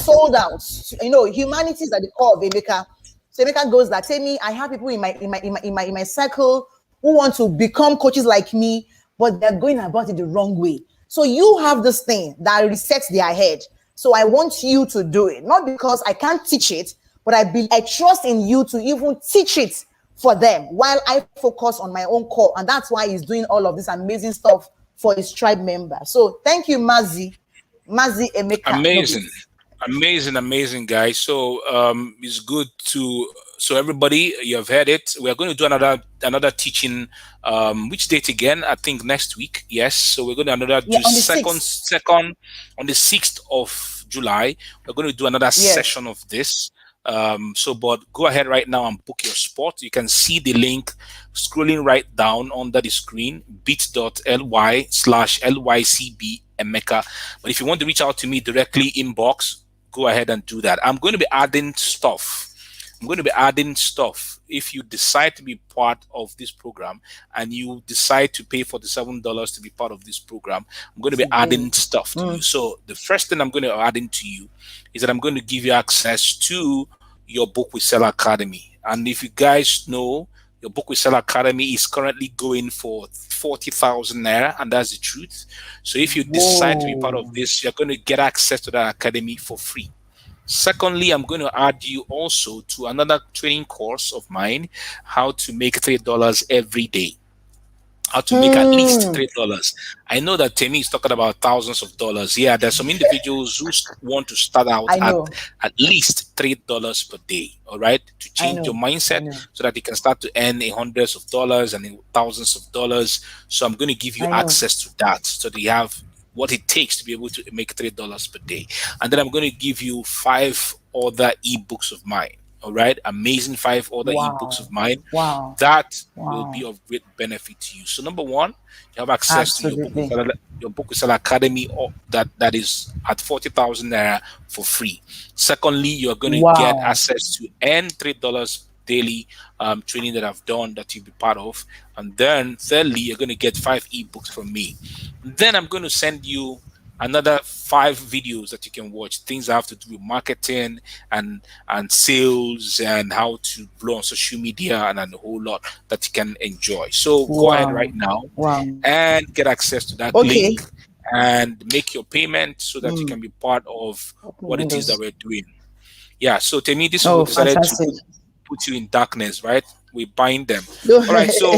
sold out. Humanity is at the core of Emeka. So Emeka goes like, Tell me, I have people in my circle who want to become coaches like me, but they're going about it the wrong way. So you have this thing that resets their head. So I want you to do it, not because I can't teach it, but I trust in you to even teach it for them while I focus on my own core. And that's why he's doing all of this amazing stuff for his tribe members. So thank you, Mazi Emeka. Amazing, guys. So it's good to, so everybody, you have heard it. We are going to do another teaching. Which date again? I think next week. Yes. So we're going to do second on the 6th of July. We're going to do another session of this. But go ahead right now and book your spot. You can see the link scrolling right down under the screen, bit.ly/LYCB Emeka. But if you want to reach out to me directly, inbox, go ahead and do that. I'm going to be adding stuff I'm going to be adding stuff. If you decide to be part of this program and you decide to pay $47 to be part of this program, I'm going to be adding stuff to you. So the first thing I'm going to add into you is that I'm going to give you access to your Book with Seller Academy. And if you guys know, your Book with Seller Academy is currently going for 40,000 naira, and that's the truth. So if you decide to be part of this, you're going to get access to that academy for free. Secondly, I'm going to add you also to another training course of mine, how to make $3 every day. How to make at least $3. I know that Temi is talking about thousands of dollars. Yeah, there's some individuals who want to start out at least $3 per day. All right, to change your mindset so that you can start to earn hundreds of dollars and thousands of dollars. So I'm going to give you access to that, so that you have what it takes to be able to make $3 per day. And then I'm going to give you 5 other ebooks of mine. All right, amazing 5 other ebooks of mine that will be of great benefit to you. So number one, you have access to your Book with Seller Academy, that is at 40,000 naira for free. Secondly, you're going to get access to earn $3 daily training that I've done that you'll be part of. And then thirdly, you're going to get 5 ebooks from me. Then I'm going to send you another 5 videos that you can watch, things that have to do with marketing and sales and how to blow on social media, and a whole lot that you can enjoy. So go ahead right now and get access to that link and make your payment so that you can be part of what it is that we're doing. Yeah, so to me, this we decided to put you in darkness, right? We bind them. All right, so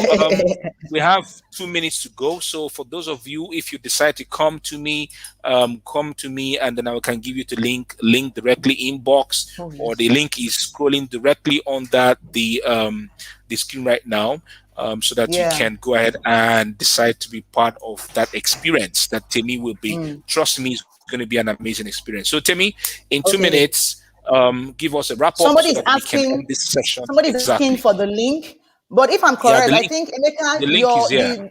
we have 2 minutes to go. So for those of you, if you decide to come to me, and then I can give you the link directly inbox, or the link is scrolling directly on the screen right now, so that you can go ahead and decide to be part of that experience that Temi will be. Trust me, it's going to be an amazing experience. So Temi, in 2 minutes, give us a wrap up. Somebody's asking this session. Somebody's asking for the link, but if I'm correct, I think Emeka, the link is here.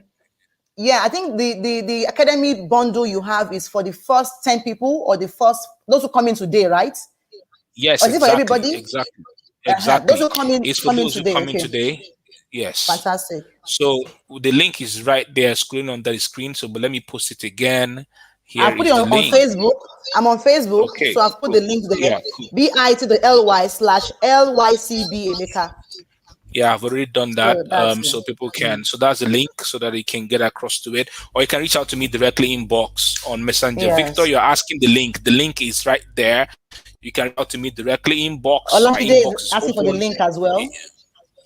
I think the academy bundle you have is for the first 10 people, or those who come in today, right? Yes, or is it for everybody? Exactly. Those who come in, it's for those who come in today. Yes. Fantastic. So the link is right there, scrolling on the screen. So, but let me post it again. Here I put it on Facebook. I'm on Facebook, so I've put the link there. Yeah, cool. bit.ly/LYCB Emeka. Yeah, I've already done that. So people can. So that's the link, so that they can get across to it, or you can reach out to me directly inbox on Messenger. Yes. Victor, you're asking the link. The link is right there. You can reach out to me directly inbox. Olumide is asking for the link as well.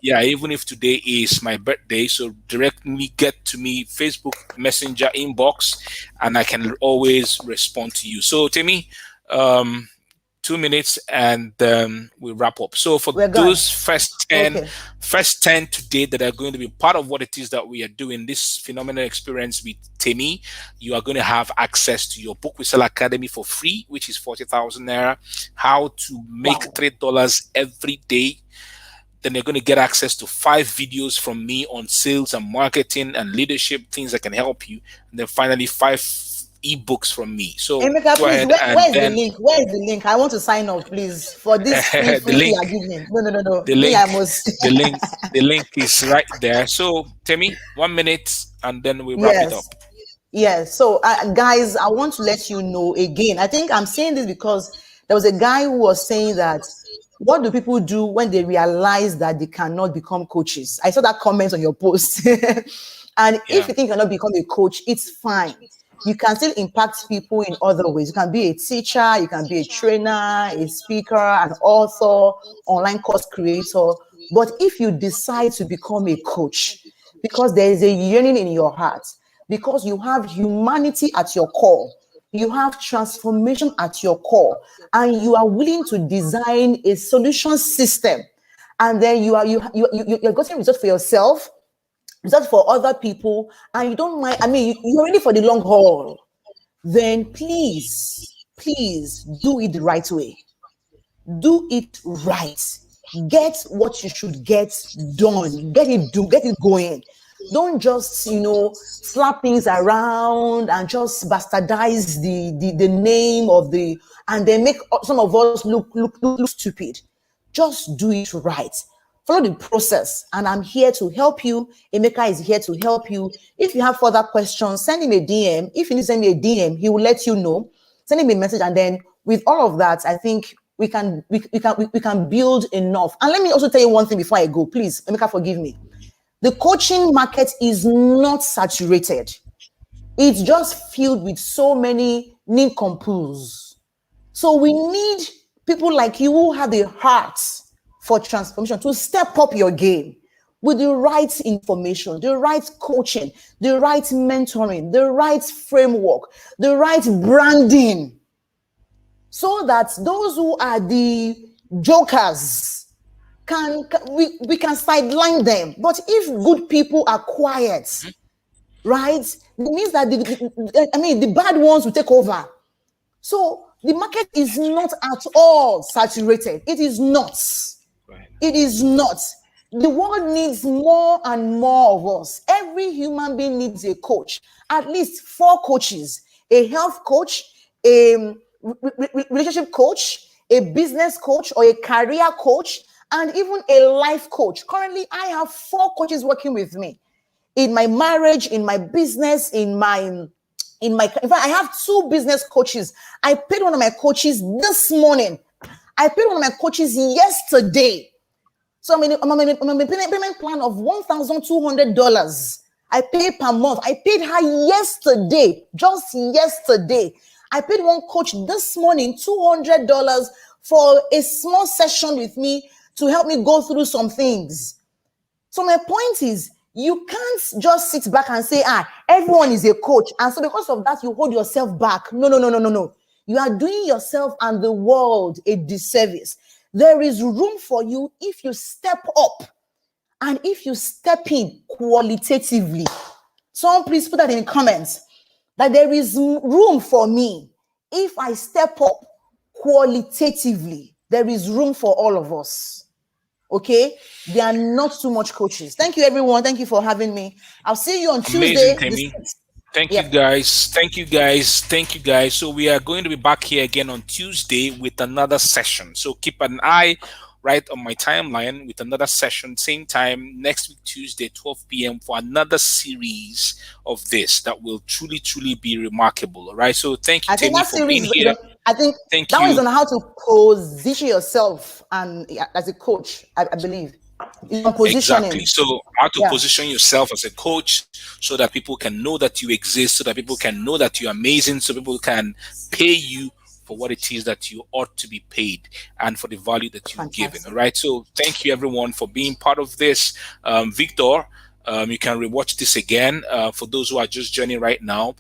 Yeah, even if today is my birthday, so directly get to me, Facebook Messenger inbox, and I can always respond to you. So Temi, 2 minutes, and we'll wrap up. So for those first 10 today that are going to be part of what it is that we are doing, this phenomenal experience with Temi, you are going to have access to your Book with Seller Academy for free, which is 40,000 naira. How to make $3 every day. Then you're going to get access to 5 videos from me on sales and marketing and leadership, things that can help you. And then finally 5 ebooks from me. So Emeka, go ahead. Where's the link? Where is the link? I want to sign up, please, for this free link. You are giving. No. The link, the link is right there. So Temi, 1 minute, and then we wrap it up. Yes. So guys, I want to let you know again. I think I'm saying this because there was a guy who was saying that, what do people do when they realize that they cannot become coaches? I saw that comment on your post. And if you think you cannot become a coach, it's fine. You can still impact people in other ways. You can be a teacher, you can be a trainer, a speaker, an author, online course creator. But if you decide to become a coach, because there is a yearning in your heart, because you have humanity at your core, you have transformation at your core, and you are willing to design a solution system, and then you're getting results for yourself, results for other people, and you don't mind. I mean, you're ready for the long haul. Then please do it the right way. Do it right. Get what you should get done. Get it going. Don't just, slap things around and just bastardize the name of and then make some of us look stupid. Just do it right. Follow the process, and I'm here to help you. Emeka is here to help you. If you have further questions, send him a DM. If you need to send me a DM, he will let you know. Send him a message, and then with all of that, I think we can build enough. And let me also tell you one thing before I go, please, Emeka, forgive me. The coaching market is not saturated. It's just filled with so many nincompoops. So we need people like you who have a heart for transformation to step up your game with the right information, the right coaching, the right mentoring, the right framework, the right branding, so that those who are the jokers we can sideline them. But if good people are quiet, right, it means that the bad ones will take over. So the market is not at all saturated. It is not. It is not. The world needs more and more of us. Every human being needs a coach, at least 4 coaches: a health coach, a relationship coach, a business coach, or a career coach, and even a life coach. Currently, I have 4 coaches working with me in my marriage, in my business, in fact, I have 2 business coaches. I paid one of my coaches this morning. I paid one of my coaches yesterday. So I'm on a payment plan of $1,200. I pay per month. I paid her yesterday, just yesterday. I paid one coach this morning $200 for a small session with me to help me go through some things. So my point is, you can't just sit back and say, everyone is a coach, and so because of that, you hold yourself back. No. You are doing yourself and the world a disservice. There is room for you if you step up and if you step in qualitatively. Someone please put that in the comments, that there is room for me if I step up qualitatively. There is room for all of us. Okay, there are not too much coaches. Thank you, everyone. Thank you for having me. I'll see you on Amazing, Tuesday. Temi. Thank you guys. Thank you guys. So we are going to be back here again on Tuesday with another session. So keep an eye right on my timeline with another session, same time next week, Tuesday, 12 p.m. for another series of this that will truly be remarkable. All right. So thank you, Temi, for being here. I think thank that you. one is on how to position yourself and as a coach, I believe. Exactly. So how to position yourself as a coach so that people can know that you exist, so that people can know that you're amazing, so people can pay you for what it is that you ought to be paid and for the value that you've given. All right. So thank you everyone for being part of this. Victor, you can rewatch this again. For those who are just joining right now,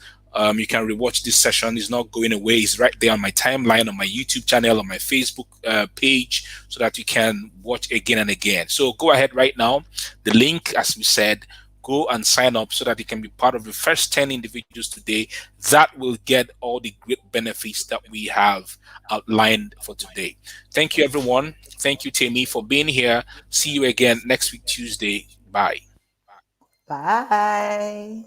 you can rewatch this session. It's not going away. It's right there on my timeline, on my YouTube channel, on my Facebook page, so that you can watch again and again. So go ahead right now. The link, as we said, go and sign up so that you can be part of the first 10 individuals today that will get all the great benefits that we have outlined for today. Thank you, everyone. Thank you, Temi, for being here. See you again next week, Tuesday. Bye. Bye.